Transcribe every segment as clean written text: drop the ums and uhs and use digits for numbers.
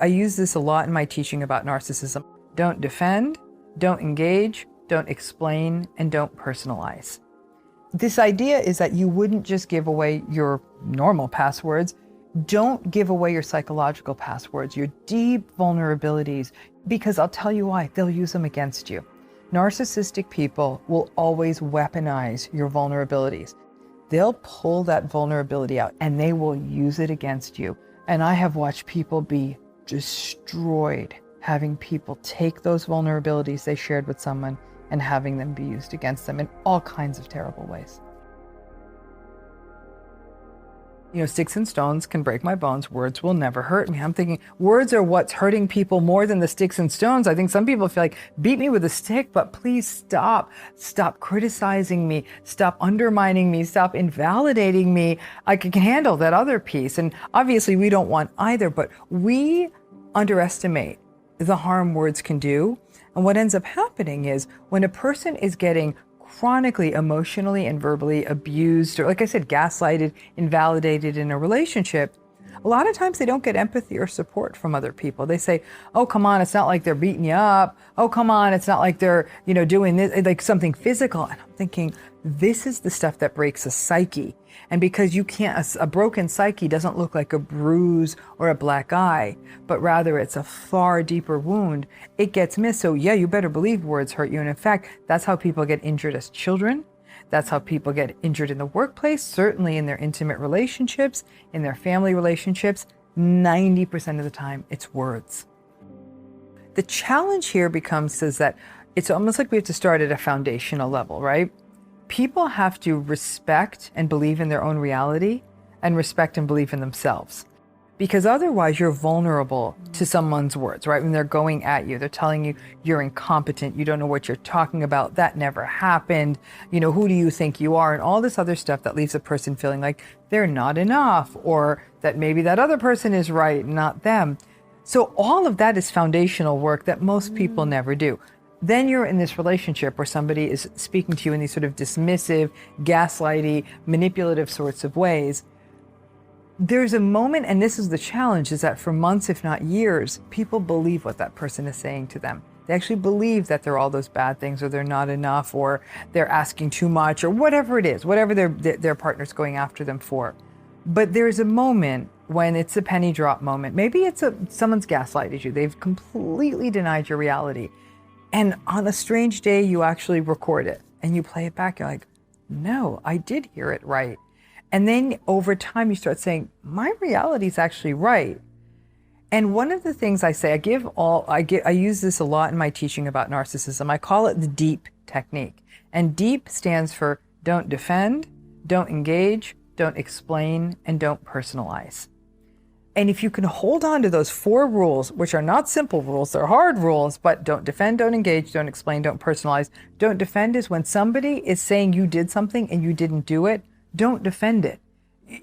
I use this a lot in my teaching about narcissism. Don't defend, don't engage, don't explain, and don't personalize. This idea is that you wouldn't just give away your normal passwords. Don't give away your psychological passwords, your deep vulnerabilities, because I'll tell you why, they'll use them against you. Narcissistic people will always weaponize your vulnerabilities. They'll pull that vulnerability out and they will use it against you. And I have watched people be destroyed, having people take those vulnerabilities they shared with someone and having them be used against them in all kinds of terrible ways. You know, sticks and stones can break my bones. Words will never hurt me. I'm thinking words are what's hurting people more than the sticks and stones. I think some people feel like, beat me with a stick, but please stop. Stop criticizing me. Stop undermining me. Stop invalidating me. I can handle that other piece. And obviously we don't want either, but we underestimate the harm words can do. And what ends up happening is when a person is getting chronically emotionally and verbally abused, or like I said, gaslighted, invalidated in a relationship, a lot of times they don't get empathy or support from other people. They say, oh, come on, it's not like they're beating you up. Oh, come on, it's not like they're, doing this, like something physical. And I'm thinking, this is the stuff that breaks a psyche. And because you can't, a broken psyche doesn't look like a bruise or a black eye, but rather it's a far deeper wound, it gets missed. So yeah, you better believe words hurt you. And in fact, that's how people get injured as children. That's how people get injured in the workplace, certainly in their intimate relationships, in their family relationships. 90% of the time, it's words. The challenge here becomes is that it's almost like we have to start at a foundational level, right? People have to respect and believe in their own reality and respect and believe in themselves. Because otherwise you're vulnerable to someone's words, right? When they're going at you, they're telling you you're incompetent, you don't know what you're talking about, that never happened, who do you think you are? And all this other stuff that leaves a person feeling like they're not enough, or that maybe that other person is right, not them. So all of that is foundational work that most people never do. Then you're in this relationship where somebody is speaking to you in these sort of dismissive, gaslighty, manipulative sorts of ways. There's a moment, and this is the challenge, is that for months, if not years, people believe what that person is saying to them. They actually believe that they're all those bad things, or they're not enough, or they're asking too much, or whatever it is, whatever their partner's going after them for. But there's a moment when it's a penny drop moment. Maybe it's someone's gaslighted you. They've completely denied your reality. And on a strange day, you actually record it and you play it back. You're like, no, I did hear it right. And then over time, you start saying, my reality is actually right. And one of the things I say, I use this a lot in my teaching about narcissism. I call it the DEEP technique. And DEEP stands for don't defend, don't engage, don't explain, and don't personalize. And if you can hold on to those 4 rules, which are not simple rules, they're hard rules, but don't defend, don't engage, don't explain, don't personalize. Don't defend is when somebody is saying you did something and you didn't do it, don't defend it.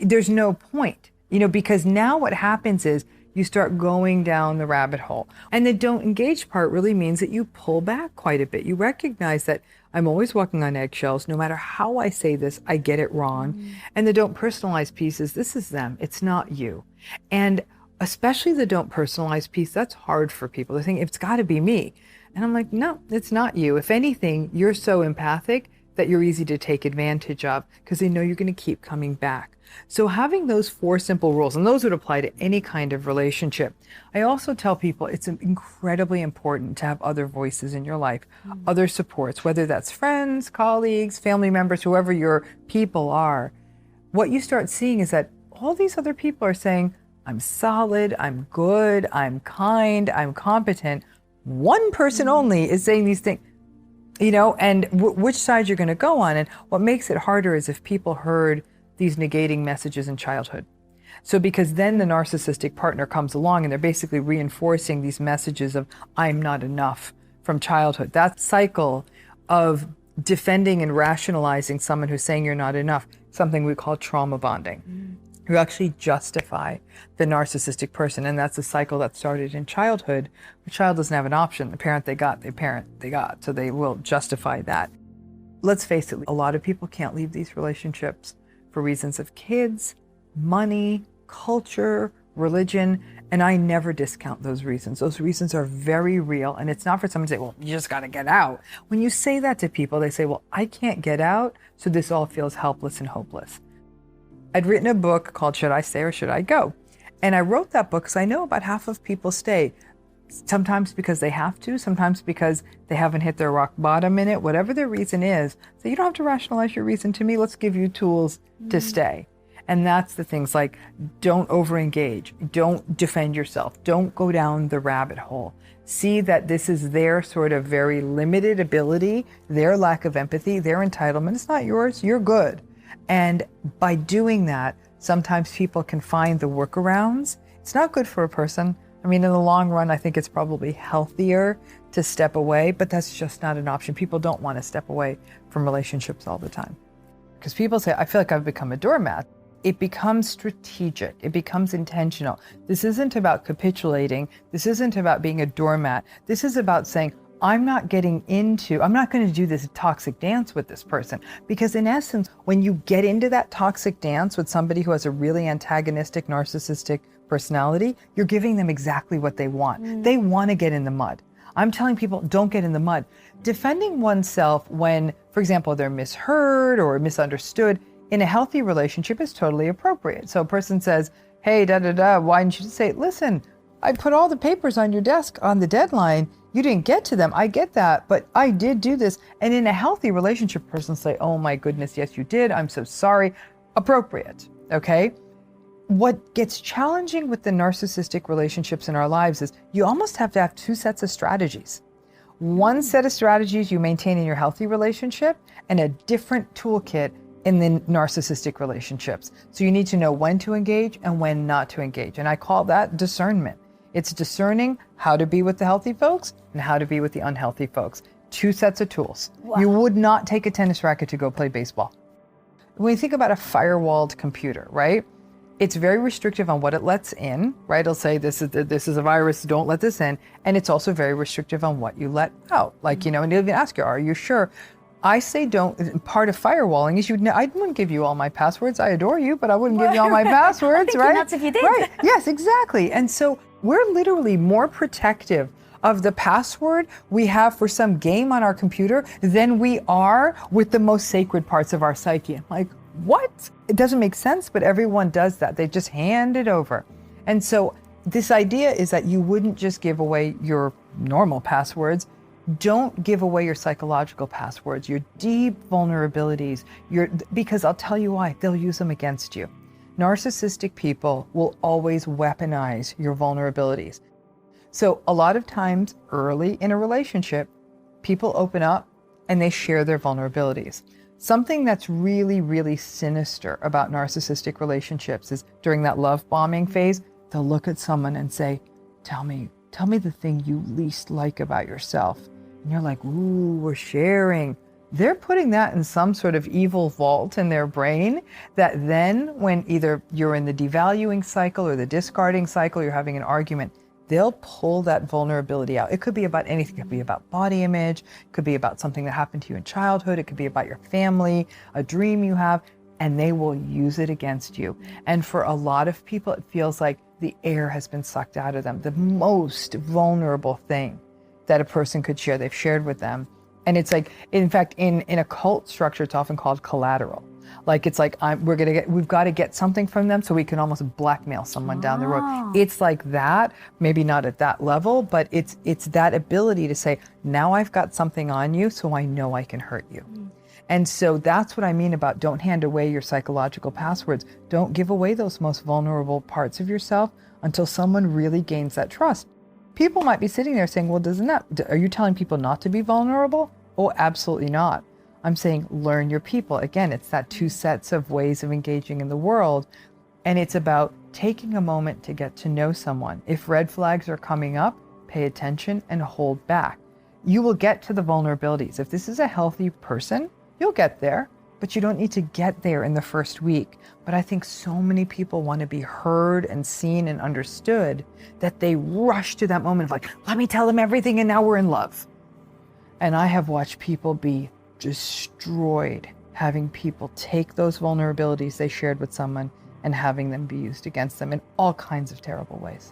There's no point, because now what happens is you start going down the rabbit hole. And the don't engage part really means that you pull back quite a bit. You recognize that I'm always walking on eggshells. No matter how I say this, I get it wrong. And the don't personalize piece is this is them. It's not you. And especially the don't personalize piece, that's hard for people. They think it's got to be me. And I'm like, no, it's not you. If anything, you're so empathic that you're easy to take advantage of because they know you're going to keep coming back. So having those 4 simple rules, and those would apply to any kind of relationship. I also tell people it's incredibly important to have other voices in your life, other supports, whether that's friends, colleagues, family members, whoever your people are. What you start seeing is that all these other people are saying, I'm solid, I'm good, I'm kind, I'm competent. One person only is saying these things. And which side you're going to go on. And what makes it harder is if people heard these negating messages in childhood. So because then the narcissistic partner comes along and they're basically reinforcing these messages of I'm not enough from childhood. That cycle of defending and rationalizing someone who's saying you're not enough, something we call trauma bonding. You actually justify the narcissistic person. And that's a cycle that started in childhood. The child doesn't have an option. The parent they got, so they will justify that. Let's face it, a lot of people can't leave these relationships for reasons of kids, money, culture, religion, and I never discount those reasons. Those reasons are very real, and it's not for someone to say, well, you just got to get out. When you say that to people, they say, well, I can't get out, so this all feels helpless and hopeless. I'd written a book called Should I Stay or Should I Go? And I wrote that book because I know about half of people stay. Sometimes because they have to, sometimes because they haven't hit their rock bottom in it, whatever their reason is. So you don't have to rationalize your reason to me. Let's give you tools to stay. And that's the things like, don't over-engage, don't defend yourself, don't go down the rabbit hole. See that this is their sort of very limited ability, their lack of empathy, their entitlement. It's not yours, you're good. And by doing that, sometimes people can find the workarounds. It's not good for a person. I mean, in the long run, I think it's probably healthier to step away, but that's just not an option. People don't want to step away from relationships all the time. Because people say, I feel like I've become a doormat. It becomes strategic. It becomes intentional. This isn't about capitulating. This isn't about being a doormat. This is about saying, I'm not going to do this toxic dance with this person. Because in essence, when you get into that toxic dance with somebody who has a really antagonistic, narcissistic personality, you're giving them exactly what they want. They want to get in the mud. I'm telling people, don't get in the mud. Defending oneself when, for example, they're misheard or misunderstood in a healthy relationship is totally appropriate. So a person says, hey, why didn't you just say, listen, I put all the papers on your desk on the deadline. You didn't get to them. I get that, but I did do this. And in a healthy relationship, person say, oh my goodness, yes, you did. I'm so sorry. Appropriate, okay? What gets challenging with the narcissistic relationships in our lives is you almost have to have two sets of strategies. One set of strategies you maintain in your healthy relationship and a different toolkit in the narcissistic relationships. So you need to know when to engage and when not to engage. And I call that discernment. It's discerning how to be with the healthy folks and how to be with the unhealthy folks. Two sets of tools. Wow. You would not take a tennis racket to go play baseball. When you think about a firewalled computer, right? It's very restrictive on what it lets in, right? It'll say this is a virus, don't let this in. And it's also very restrictive on what you let out. Like, and they'll even ask you, are you sure? I say don't. Part of firewalling is I wouldn't give you all my passwords. I adore you, but I wouldn't give you all my passwords, right? Nuts if you did. Right. Yes, exactly. And so we're literally more protective of the password we have for some game on our computer than we are with the most sacred parts of our psyche. I'm like, what? It doesn't make sense, but everyone does that. They just hand it over. And so this idea is that you wouldn't just give away your normal passwords. Don't give away your psychological passwords, your deep vulnerabilities, because I'll tell you why, they'll use them against you. Narcissistic people will always weaponize your vulnerabilities. So a lot of times early in a relationship, people open up and they share their vulnerabilities. Something that's really, really sinister about narcissistic relationships is during that love bombing phase, they'll look at someone and say, tell me the thing you least like about yourself. And you're like, ooh, we're sharing. They're putting that in some sort of evil vault in their brain that then when either you're in the devaluing cycle or the discarding cycle, you're having an argument, they'll pull that vulnerability out. It could be about anything. It could be about body image. It could be about something that happened to you in childhood. It could be about your family, a dream you have, and they will use it against you. And for a lot of people, it feels like the air has been sucked out of them. The most vulnerable thing that a person could share, they've shared with them. And it's like, in fact, in a cult structure, it's often called collateral. Like it's like we've got to get something from them so we can almost blackmail someone down the road. It's like that, maybe not at that level, but it's that ability to say, now I've got something on you, so I know I can hurt you. And so that's what I mean about don't hand away your psychological passwords. Don't give away those most vulnerable parts of yourself until someone really gains that trust. People might be sitting there saying, well, are you telling people not to be vulnerable? Oh, absolutely not. I'm saying learn your people. Again, it's that two sets of ways of engaging in the world. And it's about taking a moment to get to know someone. If red flags are coming up, pay attention and hold back. You will get to the vulnerabilities. If this is a healthy person, you'll get there, but you don't need to get there in the first week. But I think so many people want to be heard and seen and understood that they rush to that moment of like, let me tell them everything and now we're in love. And I have watched people be destroyed having people take those vulnerabilities they shared with someone and having them be used against them in all kinds of terrible ways.